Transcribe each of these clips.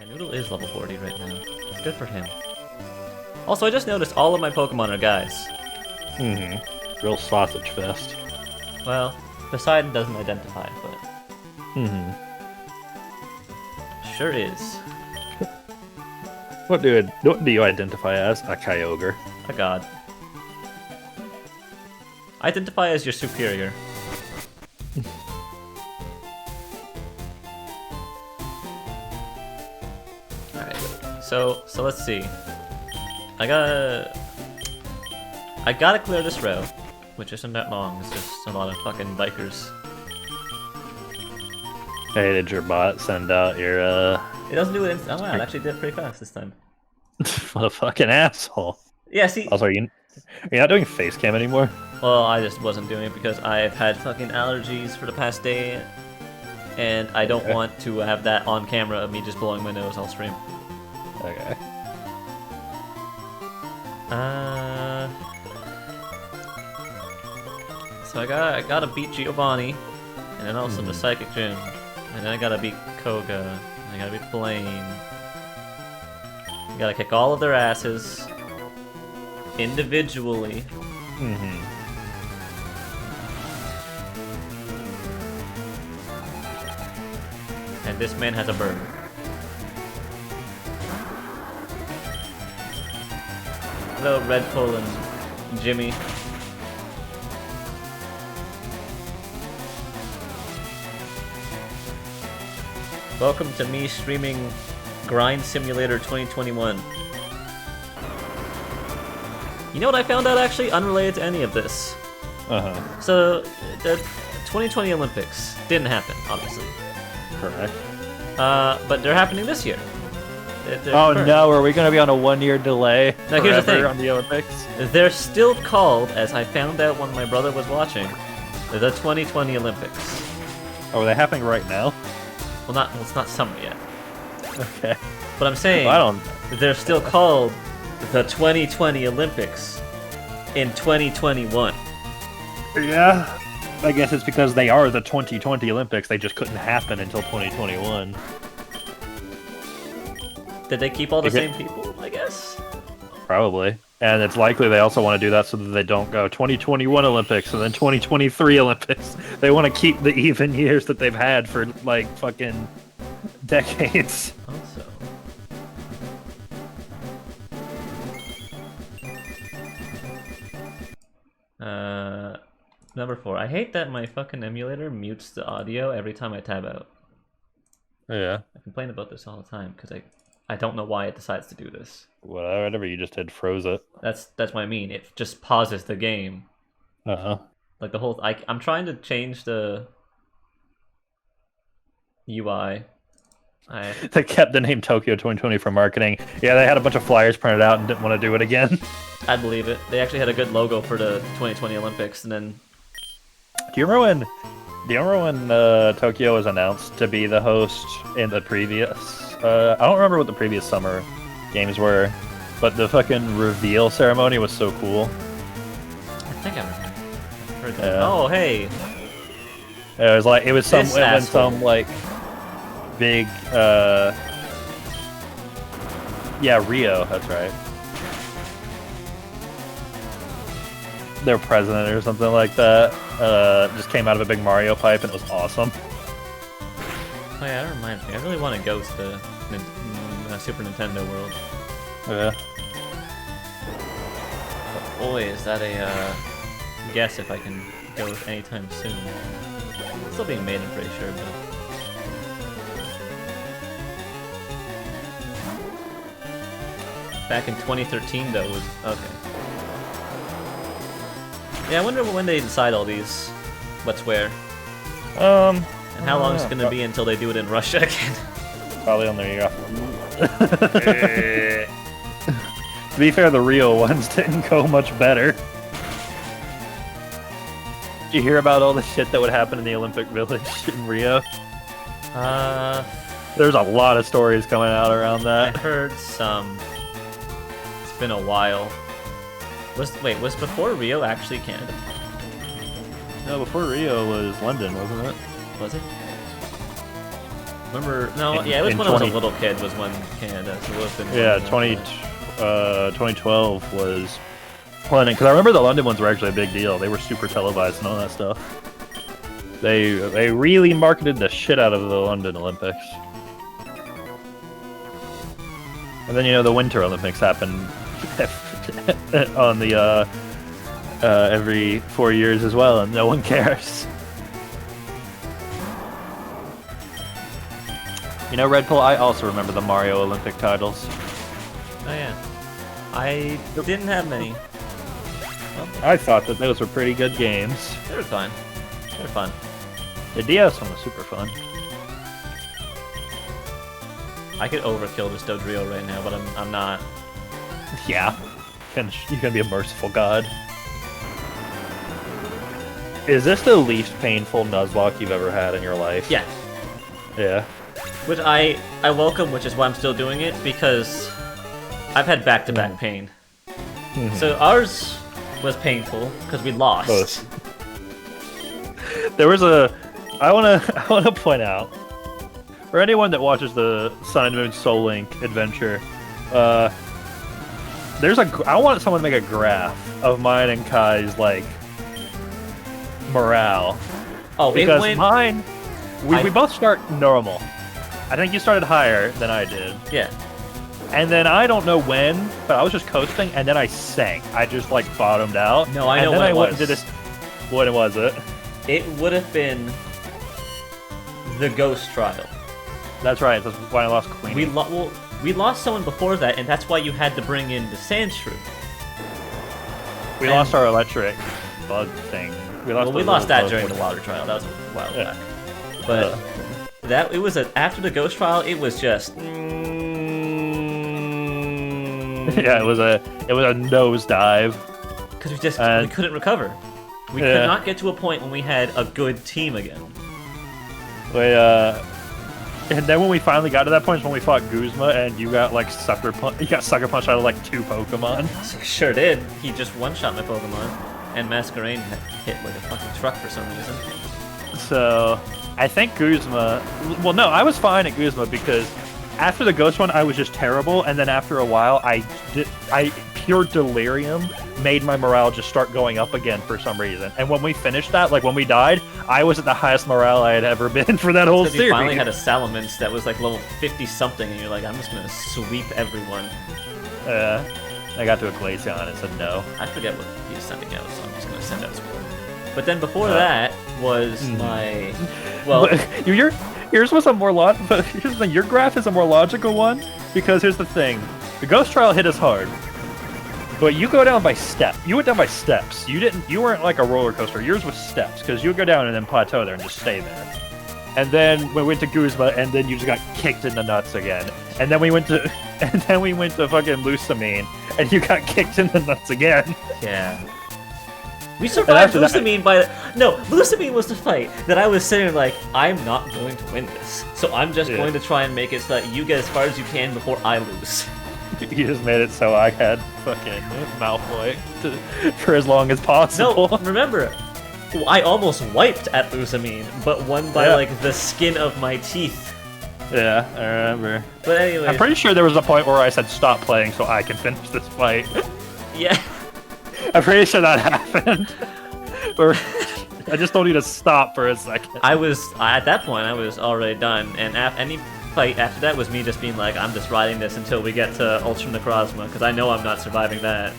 Noodle is level 40 right now. It's good for him. Also, I just noticed all of my Pokemon are guys. Real sausage fest. Well, Poseidon doesn't identify, but... Sure is. What do you identify as? A Kyogre. A god. Identify as your superior. Alright, so let's see. I gotta clear this row, which isn't that long, it's just a lot of fucking bikers. Hey, did your bot send out your, It doesn't do it oh wow, it actually did it pretty fast this time. What a fucking asshole. Yeah, see... Also, are you not doing face cam anymore? Well, I just wasn't doing it because I've had fucking allergies for the past day, and I don't want to have that on camera of me just blowing my nose all stream. Okay. So I gotta beat Giovanni, and then also the Psychic Gym, and then I gotta beat Koga, and I gotta beat Blaine. I gotta kick all of their asses individually. And this man has a bird. Hello, Red-Full and Jimmy. Welcome to me streaming Grind Simulator 2021. You know what I found out actually, unrelated to any of this? So, the 2020 Olympics didn't happen, obviously. Correct. But they're happening this year. Oh no, are we gonna be on a 1-year delay now, here's the thing. on the Olympics? They're still called, as I found out when my brother was watching, the 2020 Olympics. Oh, are they happening right now? Well, it's not summer yet. Okay. But I'm saying they're still called the 2020 Olympics in 2021. Yeah. I guess it's because they are the 2020 Olympics. They just couldn't happen until 2021. Did they keep all the same people, I guess? Probably. And it's likely they also want to do that so that they don't go 2021 Olympics and then 2023 Olympics. They want to keep the even years that they've had for, like, fucking decades. Also. Number 4. I hate that my fucking emulator mutes the audio every time I tab out. Yeah. I complain about this all the time, because I don't know why it decides to do this. Whatever you just did froze it. That's what I mean. It just pauses the game. Like the whole... I'm trying to change the UI. They kept the name Tokyo 2020 for marketing. Yeah, they had a bunch of flyers printed out and didn't want to do it again. I believe it. They actually had a good logo for the 2020 Olympics, and then... Do you remember when Tokyo was announced to be the host in the previous... I don't remember what the previous summer games were, but the fucking reveal ceremony was so cool. I think I heard that. Yeah. Oh, hey! It was some like big yeah, Rio, that's right. Their president or something like that just came out of a big Mario pipe and it was awesome. Oh yeah, that reminds me. I really want to go to the Super Nintendo world. Yeah. But boy, is that a guess if I can go anytime soon. It's still being made, I'm pretty sure, but... Back in 2013, though, was... Okay. Yeah, I wonder when they decide all these. What's where. And how long is it going to be until they do it in Russia again? Probably on their year off. To be fair, the Rio ones didn't go much better. Did you hear about all the shit that would happen in the Olympic Village in Rio? There's a lot of stories coming out around that. I heard some. It's been a while. Was before Rio actually Canada? No, before Rio was London, wasn't it? Was it? Remember? No, yeah, it was when I was a little kid. Was when Canada. So it would have been. Yeah, 2012 was London, because I remember the London ones were actually a big deal. They were super televised and all that stuff. They really marketed the shit out of the London Olympics. And then the Winter Olympics happen on the every 4 years as well, and no one cares. Red Bull, I also remember the Mario Olympic titles. Oh yeah, I didn't have many. I thought that those were pretty good games. They were fun. They're fun. The DS one was super fun. I could overkill this Dodrio right now, but I'm not. Yeah, you can be a merciful god. Is this the least painful Nuzlocke you've ever had in your life? Yeah. Yeah. Which I welcome, which is why I'm still doing it, because I've had back-to-back pain. So ours was painful because we lost. There was I wanna point out, for anyone that watches the Sun and Moon Soul Link adventure, I want someone to make a graph of mine and Kai's morale. Oh, because mine, we both start normal. I think you started higher than I did. Yeah. And then I don't know when, but I was just coasting, and then I sank. I just bottomed out. No, I know what it was. And then I went into this. What was it? It would have been the Ghost Trial. That's right. That's why I lost Queenie. We lost someone before that, and that's why you had to bring in the Sand Shrew. We lost our electric bug thing. We lost that during the Water Trial. That was a while back. But it was after the Ghost Trial. It was just. Yeah, it was a nosedive. Because we couldn't recover. We could not get to a point when we had a good team again. And then when we finally got to that point is when we fought Guzma, and you got sucker punched out of 2 Pokemon. Sure did. He just one-shot my Pokemon, and Masquerain hit a fucking truck for some reason. So I think Guzma. Well, no, I was fine at Guzma because after the Ghost one, I was just terrible, and then after a while, pure delirium made my morale just start going up again for some reason. And when we finished that, when we died, I was at the highest morale I had ever been for that whole series. You finally had a Salamence that was level 50-something, and you're like, I'm just gonna sweep everyone. I got to a Glaceon and said no. I forget what he was sending out, so I'm just gonna send out support. But then before that was my... Well... Yours was a more but here's the thing, your graph is a more logical one, because here's the thing. The Ghost Trial hit us hard. But you go down by step. You went down by steps. You weren't like a roller coaster. Yours was steps, because you would go down and then plateau there and just stay there. And then we went to Guzma, and then you just got kicked in the nuts again. And then we went to fucking Lusamine, and you got kicked in the nuts again. Yeah. We survived Lusamine Lusamine was the fight that I was sitting I'm not going to win this. So I'm just going to try and make it so that you get as far as you can before I lose. You just made it so I had fucking Malfoy for as long as possible. No, remember, I almost wiped at Lusamine, but won by the skin of my teeth. Yeah, I remember. But anyway, I'm pretty sure there was a point where I said stop playing so I can finish this fight. Yeah. I'm pretty sure that happened. I just don't need to stop for a second. At that point, I was already done, and any fight after that was me just being I'm just riding this until we get to Ultra Necrozma, because I know I'm not surviving that.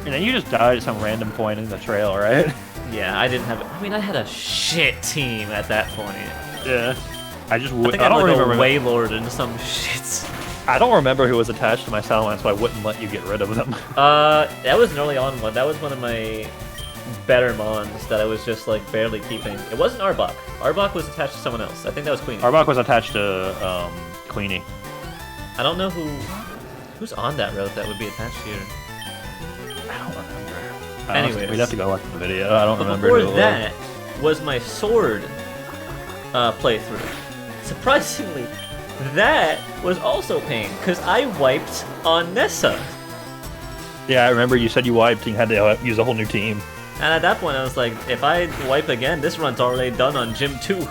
And then you just died at some random point in the trail, right? Yeah, I didn't have... I had a shit team at that point. Yeah. I don't remember. Waylord and some shits. I don't remember who was attached to my Salamence, so I wouldn't let you get rid of them. That was an early on one. That was one of my better Mons that I was just barely keeping. It wasn't Arbok. Arbok was attached to someone else. I think that was Queenie. Arbok was attached to Queenie. I don't know who's on that route that would be attached here. I don't remember. Anyways, we'd have to go watch the video. I don't remember. Before that was my sword playthrough. Surprisingly, that was also pain, because I wiped on Nessa. Yeah, I remember you said you wiped and you had to use a whole new team. And at that point I was like, if I wipe again, this run's already done on Gym 2.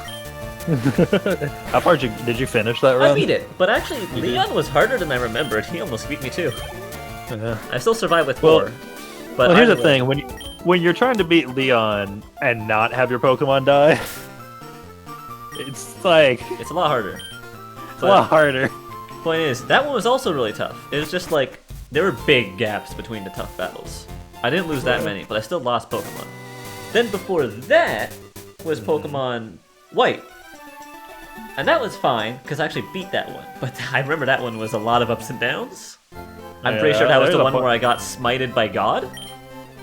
How far did you finish that run? I beat it, but actually, Leon was harder than I remembered. He almost beat me too. I still survived with 4. But here's the thing: when you're trying to beat Leon and not have your Pokemon die, it's a lot harder. It's a lot harder. Point is, that one was also really tough. It was just like there were big gaps between the tough battles. I didn't lose that many, but I still lost Pokemon. Then before that was Pokemon White. And that was fine, because I actually beat that one. But I remember that one was a lot of ups and downs. I'm pretty sure that was the one where I got smited by God.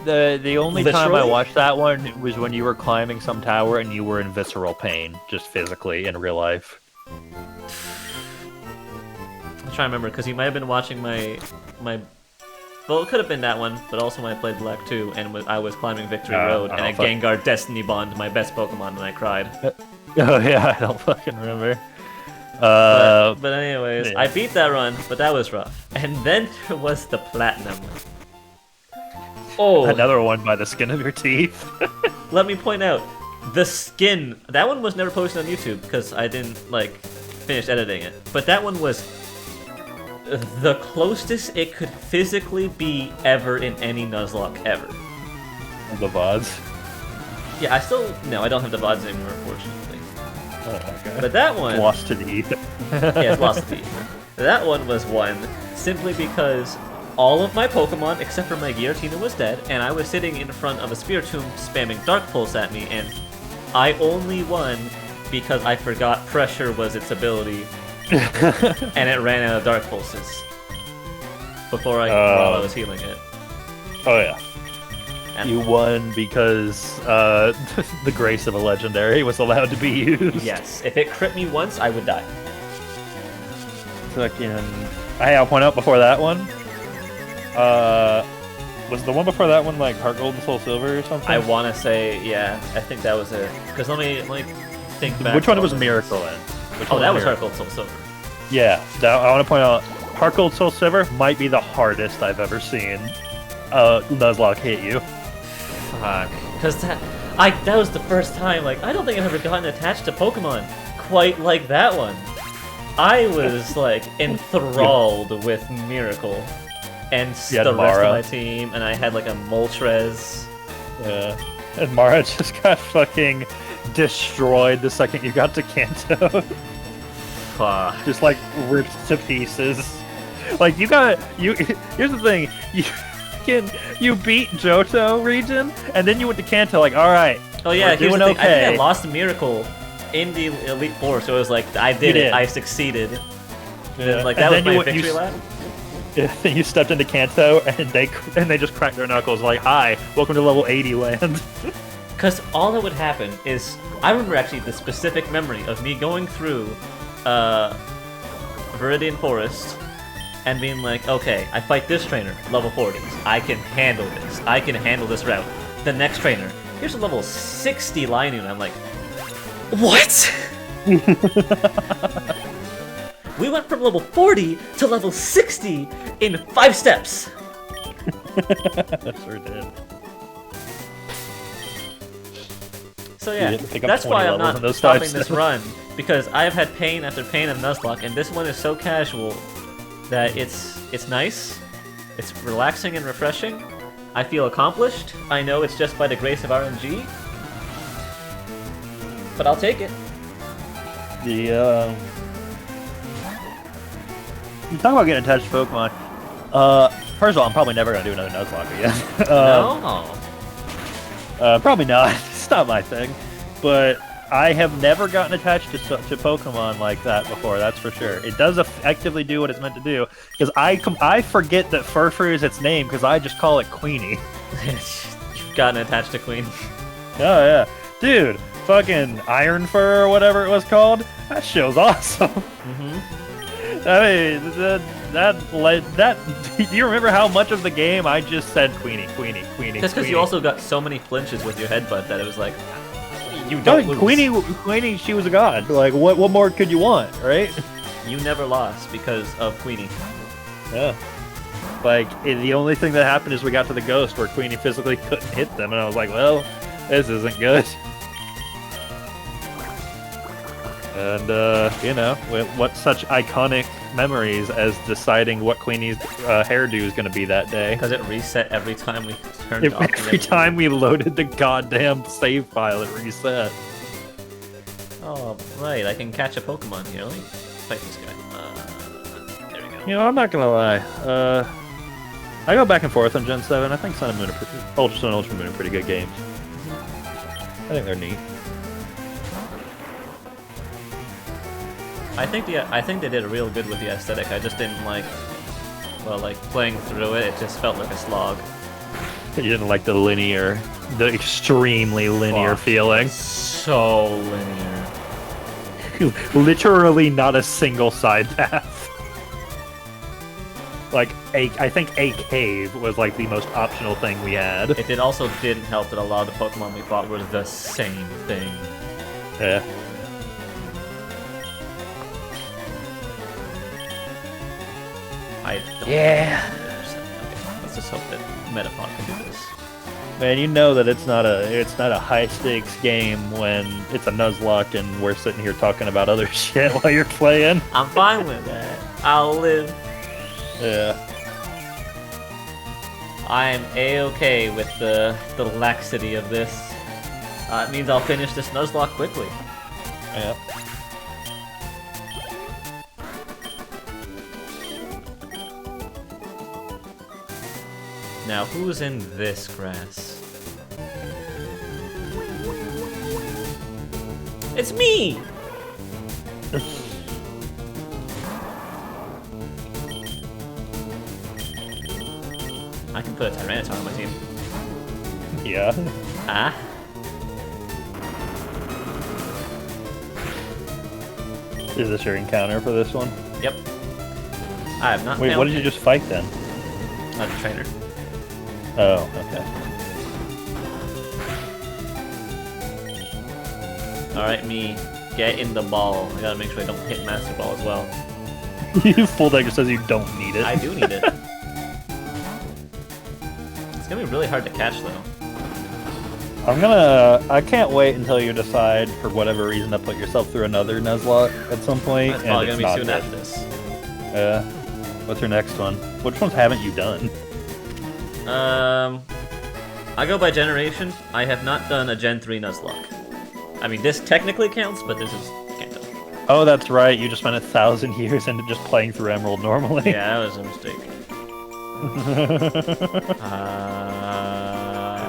The only time I watched that one was when you were climbing some tower and you were in visceral pain, just physically, in real life. I'm trying to remember, because you might have been watching my... Well, it could have been that one, but also when I played Black 2, and I was climbing Victory Road, and a Gengar Destiny Bond, my best Pokemon, and I cried. Oh yeah, I don't fucking remember. But anyways, yeah. I beat that run, but that was rough. And then there was the Platinum. Oh! Another one by the skin of your teeth. Let me point out, the skin, that one was never posted on YouTube, because I didn't, finish editing it. But that one was the closest it could physically be ever in any Nuzlocke ever. The VODs? Yeah, no, I don't have the VODs anymore, unfortunately. Oh, okay. But that one... Lost to the ether. Yeah, it's lost to the ether. That one was one simply because all of my Pokemon, except for my Giratina, was dead, and I was sitting in front of a Spiritomb spamming Dark Pulse at me, and I only won because I forgot Pressure was its ability, and it ran out of Dark Pulses while I was healing it. Oh yeah. And you won because the grace of a legendary was allowed to be used. Yes, if it crit me once, I would die. I'll point out before that one. Was the one before that one Heart Gold and Soul Silver or something? I want to say, yeah, I think that was it. Because let me think back. Which one was Miracle in? That was Heart Gold Soul Silver. Yeah, I want to point out, Heart Gold Soul Silver might be the hardest I've ever seen Nuzlocke hit you. Fuck. Because that was the first time, I don't think I've ever gotten attached to Pokemon quite like that one. I was, enthralled with Miracle. And the rest of my team, and I had, a Moltres. Yeah. And Mara just got fucking destroyed the second you got to Kanto. Fuck. Just, ripped to pieces. Here's the thing, you beat Johto region, and then you went to Kanto, alright. Oh yeah, here's the thing, okay. I think I lost Miracle in the Elite Four, so it was I did it, I succeeded. Yeah. That was my victory lap. Then you stepped into Kanto, and they just cracked their knuckles, hi, welcome to level 80 land. Because all that would happen is, I remember actually the specific memory of me going through Viridian Forest, and being okay, I fight this trainer, level 40s, I can handle this, I can handle this route. The next trainer, here's a level 60 Linoon, I'm what? We went from level 40 to level 60 in 5 steps! Sure did. So yeah, that's why I'm not stopping this run, because I've had pain after pain of Nuzlocke, and this one is so casual that it's nice, it's relaxing and refreshing. I feel accomplished. I know it's just by the grace of RNG, but I'll take it. You talk about getting attached to Pokemon. First of all, I'm probably never gonna do another Nuzlocke again. No. Probably not. It's not my thing. But I have never gotten attached to Pokemon like that before. That's for sure. It does effectively do what it's meant to do. Because I forget that Furfrou is its name because I just call it Queenie. You've gotten attached to Queen. Oh yeah, dude. Fucking Iron Fur or whatever it was called. That show's awesome. I mean, do you remember how much of the game I just said Queenie? Just because you also got so many flinches with your headbutt that it was you don't lose. Queenie, she was a god. What more could you want, right? You never lost because of Queenie. Yeah. The only thing that happened is we got to the ghost where Queenie physically couldn't hit them, and I was well, this isn't good. And, you know, what such iconic memories as deciding what Queenie's hairdo is going to be that day. Because it reset every time we turned it off. Every time we loaded the goddamn save file, it reset. Oh, right, I can catch a Pokemon here. Let me fight this guy. There we go. You know, I'm not going to lie. I go back and forth on Gen 7. I think Sun and Moon Ultra Sun and Ultra Moon are pretty good games. I think they're neat. I think they did real good with the aesthetic. I just didn't like, well, like playing through it. It just felt like a slog. You didn't like the extremely linear feeling. So linear. Literally not a single side path. Like I think a cave was like the most optional thing we had. It also didn't help that a lot of the Pokemon we fought were the same thing. Yeah. Yeah. Okay, let's just hope that Metapod can do this. Man, you know that it's not a high stakes game when it's a Nuzlocke and we're sitting here talking about other shit while you're playing. I'm fine with that. I'll live. Yeah. I'm a-okay with the laxity of this. It means I'll finish this Nuzlocke quickly. Yeah. Now, who's in this grass? It's me! I can put a Tyranitar on my team. Yeah. Ah? Is this your encounter for this one? Yep. I have not Wait, what did you just fight then? Not a trainer. Oh, okay. Alright, me. Get in the ball. I gotta make sure I don't hit Master Ball as well. Full deck just says you don't need it. I do need it. It's gonna be really hard to catch, though. I can't wait until you decide, for whatever reason, to put yourself through another Nuzlocke at some point. That's probably gonna be soon after this. Yeah. What's your next one? Which ones haven't you done? I go by generation. I have not done a Gen 3 Nuzlocke. I mean, this technically counts, but this is Kanto. Oh, that's right. You just spent 1,000 years into just playing through Emerald normally. Yeah, that was a mistake.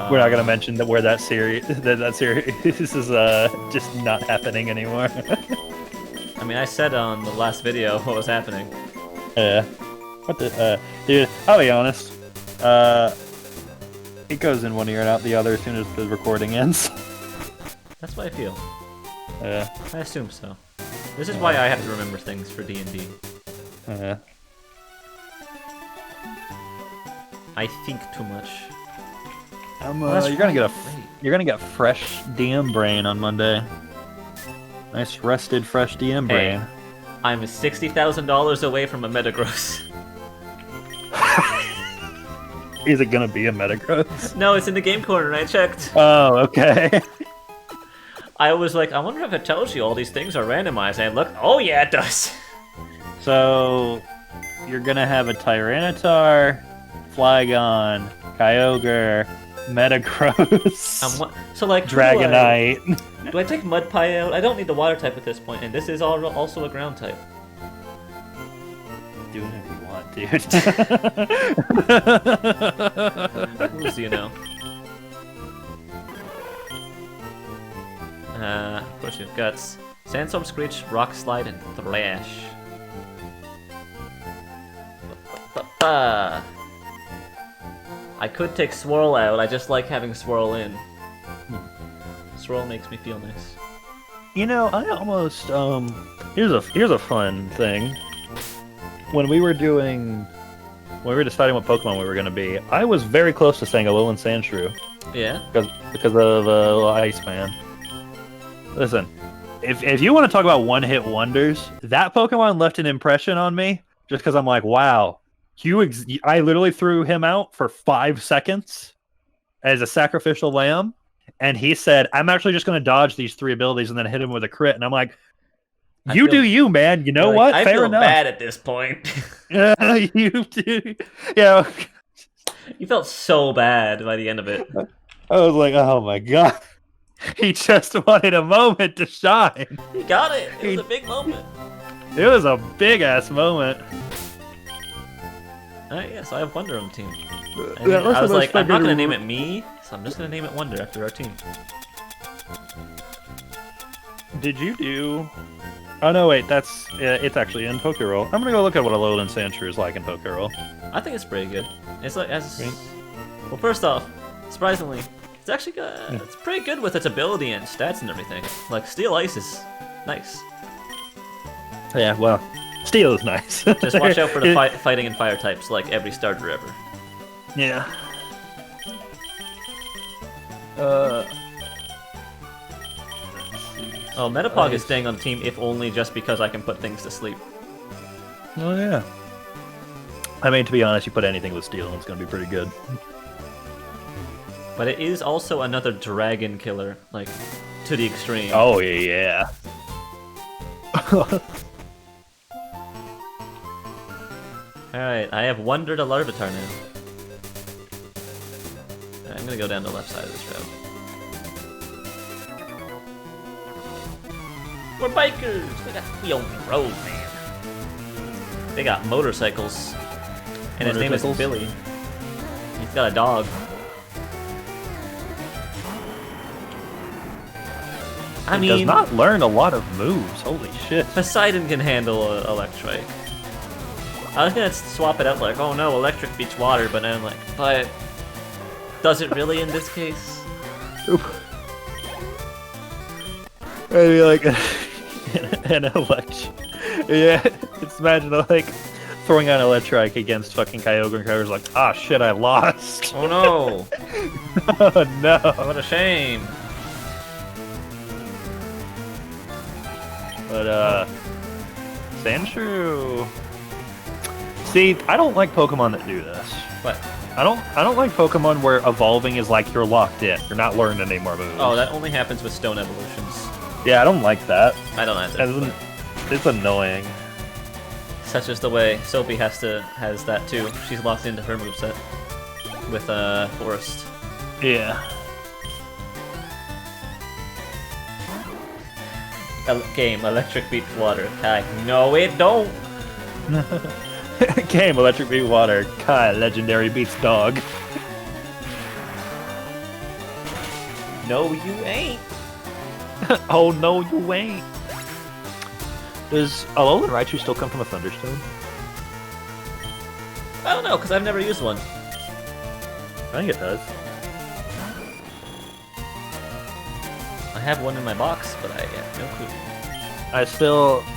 We're not gonna mention where that series is just not happening anymore. I mean, I said on the last video what was happening. Yeah. What the dude? I'll be honest. It goes in one ear and out the other as soon as the recording ends. That's what I feel. Yeah. I assume so. This is why I have to remember things for D&D. Yeah. I think too much. You're gonna get fresh DM brain on Monday. Nice rested fresh DM brain. Hey, I'm $60,000 away from a Metagross. Is it gonna be a Metagross? No, it's in the game corner. I checked. Oh, okay. I was like, I wonder if it tells you all these things are randomized. And I looked. Oh yeah, it does. So you're gonna have a Tyranitar, Flygon, Kyogre, Metagross, so like Dragonite. Do I take Mudpie out? I don't need the water type at this point, and this is also a ground type. Do whatever you want, dude. Who's you know? Of course, you've Guts, Sandstorm, Screech, Rock Slide, and Thrash. I could take Swirl out. I just like having Swirl in. Swirl makes me feel nice. You know, I almost here's a fun thing. When we were deciding what Pokemon we were gonna be, I was very close to saying Alolan Sandshrew. Yeah. Because of Iceman. Listen, if you want to talk about one-hit wonders, that Pokemon left an impression on me. Just because I'm like, wow, I literally threw him out for 5 seconds as a sacrificial lamb, and he said, I'm actually just going to dodge these 3 abilities and then hit him with a crit. And I'm like, You do you, man. You know what? I Fair feel enough. bad at this point. You do. Yeah. You felt so bad by the end of it. I was like, oh my god. He just wanted a moment to shine. He got it. It was a big moment. It was a big ass moment. Alright, yeah, so I have Wonder on the team. Yeah, I was like, I'm not gonna name it me, so I'm just gonna name it Wonder after our team. Did you do? Oh no, wait, that's it's actually in Pokeroll. I'm gonna go look at what a Alolan Sandshrew is like in Pokeroll. I think it's pretty good. It's like well, first off, surprisingly, it's actually good. It's pretty good with its ability and stats and everything. Like Steel Ice is nice. Yeah, well, Steel is nice. Just watch out for the fighting and fire types, like every starter ever. Yeah. Oh, Metapog is staying on the team if only just because I can put things to sleep. Oh yeah. I mean, to be honest, you put anything with Steel and it's gonna be pretty good. But it is also another dragon killer, like, to the extreme. Oh yeah. Alright, I have Wonder to Larvitar now. Alright, I'm gonna go down the left side of this road. We're bikers! We own the road, man. They got motorcycles. And his name is Billy. He's got a dog. I mean, does not learn a lot of moves. Holy shit. Poseidon can handle Electrike. I was gonna swap it out like, oh no, electric beats water, but then I'm like, but does it really in this case? Maybe like an electric. Yeah, just imagine like throwing out an Electrike against fucking Kyogre and Kyogre's like, ah shit, I lost. Oh no. Oh no. What a shame. But Sandshrew. See, I don't like Pokemon that do this. What? I don't like Pokemon where evolving is like you're locked in. You're not learning any more moves. Oh, that only happens with stone evolutions. Yeah, I don't like that. I don't either. It's annoying. Such as the way Sophie has that too. She's locked into her moveset with Forest. Yeah. Game, electric beats water. Kai. No, it don't. Game, electric beat water. Kai, legendary beats dog. No, you ain't. Oh no, you ain't. Does Alolan Raichu still come from a Thunderstone? I don't know, because I've never used one. I think it does. I have one in my box, but I have no clue.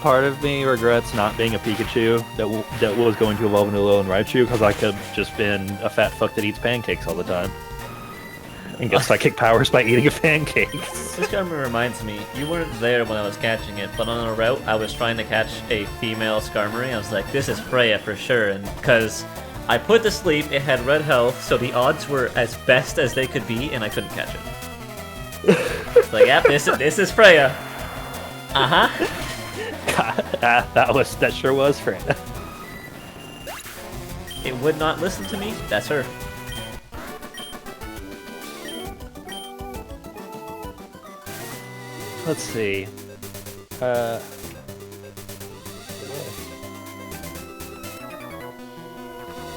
Part of me regrets not being a Pikachu that was going to evolve into Alolan Raichu, because I could have just been a fat fuck that eats pancakes all the time. And get psychic powers by eating a pancake. This Skarmory reminds me, you weren't there when I was catching it, but on a route I was trying to catch a female Skarmory. I was like, this is Freya for sure, and because I put to sleep, it had red health, so the odds were as best as they could be, and I couldn't catch it. It's like, yep, this is Freya. That sure was Freya. It would not listen to me. That's her. Let's see.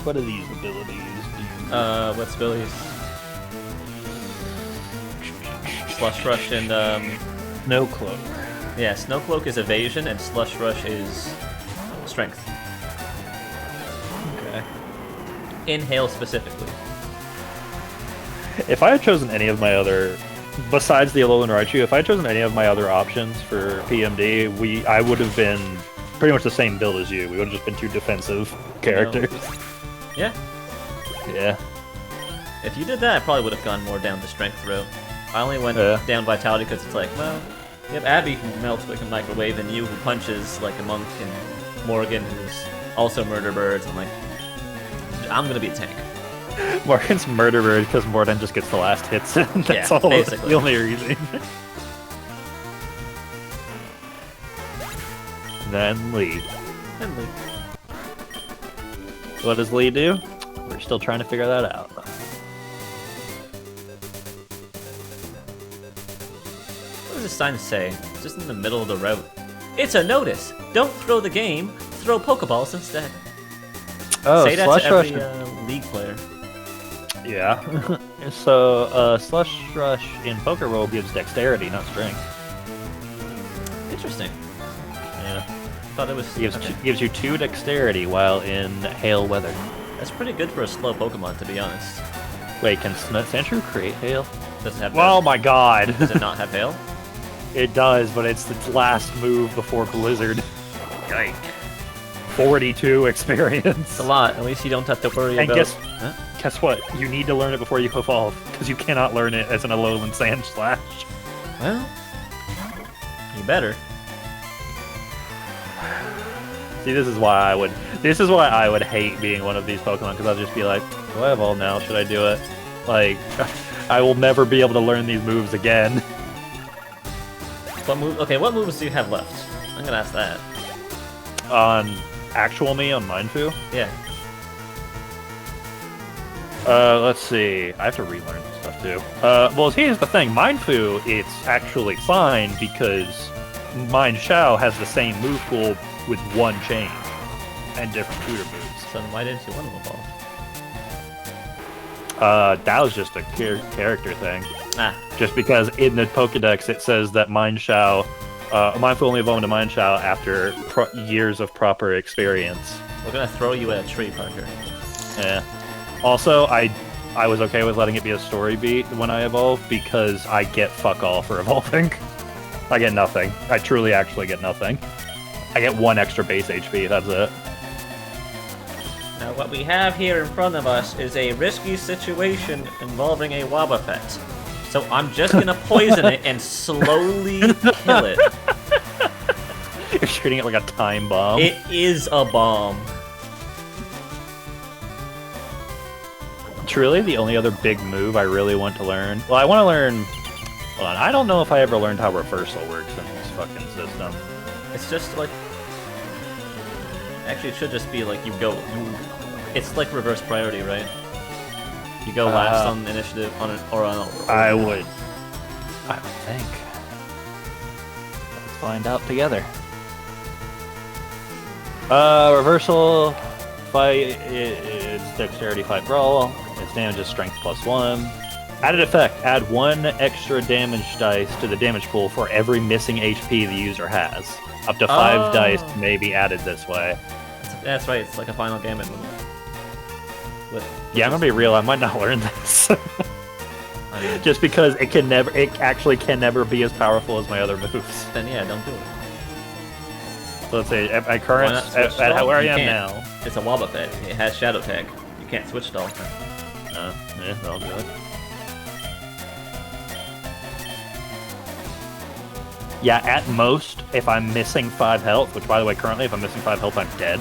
What are these abilities do? What's Billy's? Slush Rush and Snow Cloak. Yeah, Snow Cloak is evasion and Slush Rush is strength. Okay. Inhale specifically. If I had chosen any of my other, besides the Alolan Raichu, if I had chosen any of my other options for PMD, I would have been pretty much the same build as you. We would have just been two defensive characters. Yeah. Yeah. If you did that, I probably would have gone more down the strength route. I only went down Vitality because it's like, well, you have Abby who melts like a microwave, and you who punches like a monk, and Morgan who's also murder birds. I'm like, I'm gonna be a tank. Morgan's murder bird because Morden just gets the last hits. That's all. Basically. The only reason. Then Lee. And Lee. What does Lee do? We're still trying to figure that out. What does this sign say? It's just in the middle of the road. It's a notice! Don't throw the game, throw Pokeballs instead. Oh, say that Slush to every Rush. League player. Yeah. So, Slush Rush in Pokeroll gives dexterity, not strength. Interesting. Yeah. I thought it was... Gives you 2 dexterity while in hail weather. That's pretty good for a slow Pokemon, to be honest. Wait, can Sandshrew create hail? Does it have Oh my god! Does it not have hail? It does, but it's its last move before Blizzard. Yike. 42 experience. It's a lot. At least you don't have to worry And about... guess what? You need to learn it before you evolve, because you cannot learn it as an Alolan Sand Slash. Well... You better. See, this is why I would hate being one of these Pokemon, because I'll just be like, do I evolve now? Should I do it? Like, I will never be able to learn these moves again. What move? Okay, what moves do you have left? I'm gonna ask that. On actual me, on Mindfu? Yeah. Let's see. I have to relearn this stuff too. Well, here's the thing. Mindfu, it's actually fine because Mind Shao has the same move pool with 1 change and different tutor moves. So then why didn't you want to evolve? That was just a character thing. Ah. Just because in the Pokedex it says that Mind Shao, Mindfu only evolved into Mind Shao after years of proper experience. We're gonna throw you at a tree, Parker. Yeah. Also, I was okay with letting it be a story beat when I evolve because I get fuck all for evolving. I get nothing. I truly actually get nothing. I get 1 extra base HP, that's it. Now what we have here in front of us is a risky situation involving a Wobbuffet. So I'm just gonna poison it and slowly kill it. You're treating it like a time bomb. It is a bomb. Truly, the only other big move I really want to learn... Well, I want to learn... Hold on, I don't know if I ever learned how reversal works in this fucking system. It's just like... Actually, it should just be like you go... It's like reverse priority, right? You go last on initiative, I would think. Let's find out together. Reversal... Fight... It's dexterity, fight, brawl. Its damage is strength +1. Added effect. Add 1 extra damage dice to the damage pool for every missing HP the user has. Up to 5 dice may be added this way. That's right, it's like a final gambit move. Yeah, I'm gonna be real, I might not learn this. I mean, just because it actually can never be as powerful as my other moves. then yeah, don't do it. So let's say, at my current, Why not switch at stall? where I You am can't. now. It's a Wobbuffet. It has Shadow Tag. You can't switch stall. Yeah, I'll do it. Yeah, at most, if I'm missing 5 health, which by the way, currently, if I'm missing 5 health, I'm dead.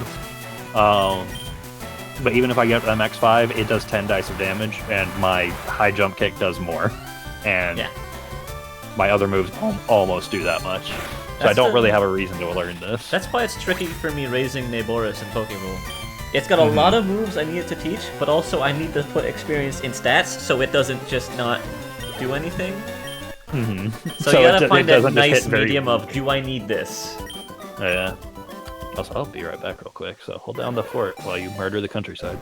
But even if I get MX5, it does 10 dice of damage, and my high jump kick does more. And my other moves almost do that much. So I don't really have a reason to learn this. That's why it's tricky for me raising Naboris in Pokemon. It's got a lot of moves I need it to teach, but also I need to put experience in stats so it doesn't just not do anything. So you gotta find that nice medium of, do I need this? Yeah. Also, I'll be right back real quick, so hold down the fort while you murder the countryside.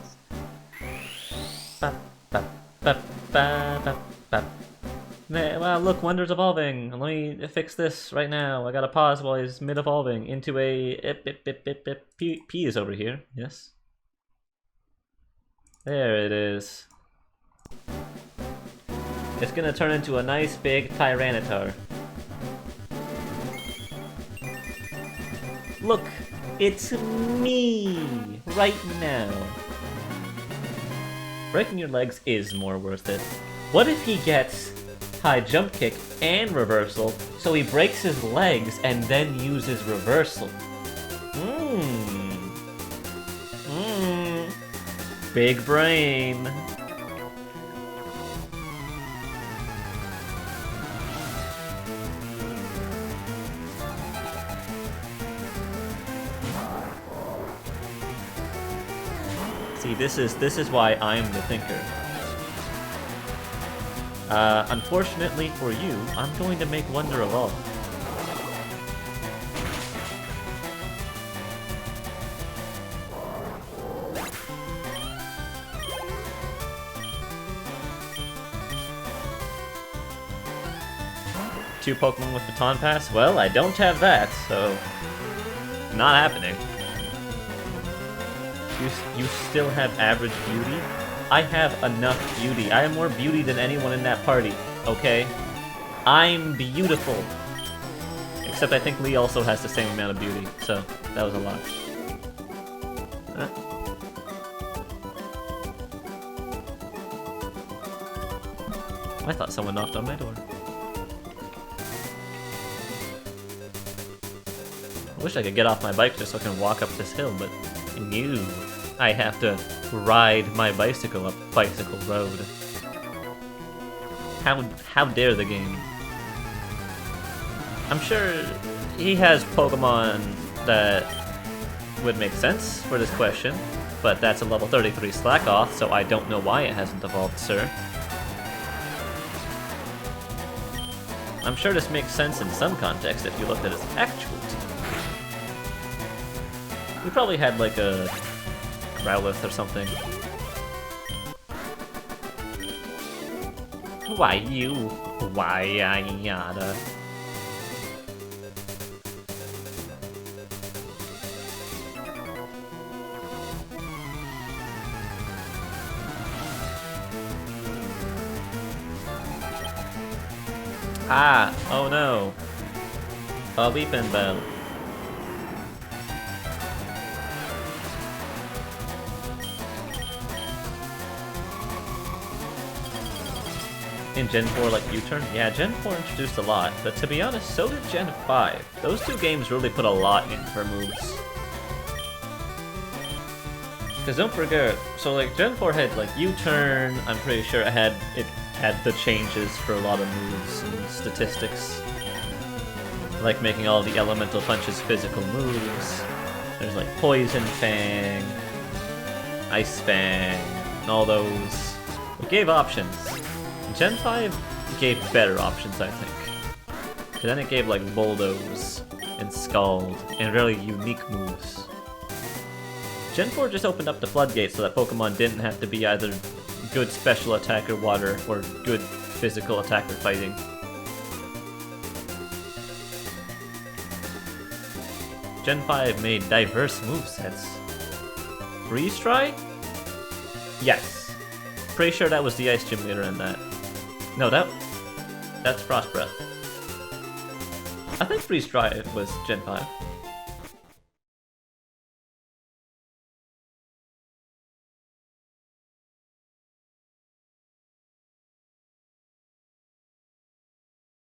Well, look, Wonder's evolving. Let me fix this right now. I gotta pause while he's mid-evolving into a... P is over here, yes. There it is. It's gonna turn into a nice big Tyranitar. Look, it's me! Right now. Breaking your legs is more worth it. What if he gets high jump kick and reversal, so he breaks his legs and then uses reversal? Big brain. See, this is why I'm the thinker. Unfortunately for you, I'm going to make Wonder-Ful. Two Pokemon with Baton Pass? Well, I don't have that, so not happening. You still have average beauty? I have enough beauty. I have more beauty than anyone in that party, okay? I'm beautiful. Except I think Lee also has the same amount of beauty, so that was a lot. I thought someone knocked on my door. I wish I could get off my bike just so I can walk up this hill, but no. I have to ride my bicycle up Bicycle Road. How dare the game? I'm sure he has Pokemon that would make sense for this question, but that's a level 33 Slackoth, so I don't know why it hasn't evolved, sir. I'm sure this makes sense in some context if you looked at his actual team. We probably had like a Growlithe or something. Why you? Why yada? Ah! Oh no! A weeping bell. In Gen 4 like U-Turn? Yeah, Gen 4 introduced a lot, but to be honest, so did Gen 5. Those two games really put a lot in for moves. Because don't forget, so like Gen 4 had like U-Turn, I'm pretty sure it had the changes for a lot of moves and statistics. Like making all the elemental punches physical moves. There's like Poison Fang, Ice Fang, and all those. It gave options. Gen 5 gave better options, I think. Because then it gave like Bulldoze and Scald and really unique moves. Gen 4 just opened up the floodgates so that Pokemon didn't have to be either good special attack or water or good physical attack or fighting. Gen 5 made diverse movesets. Freeze Try? Yes. Pretty sure that was the Ice Gym leader in that. No, that's Frost Breath. I think Freeze Try was Gen 5.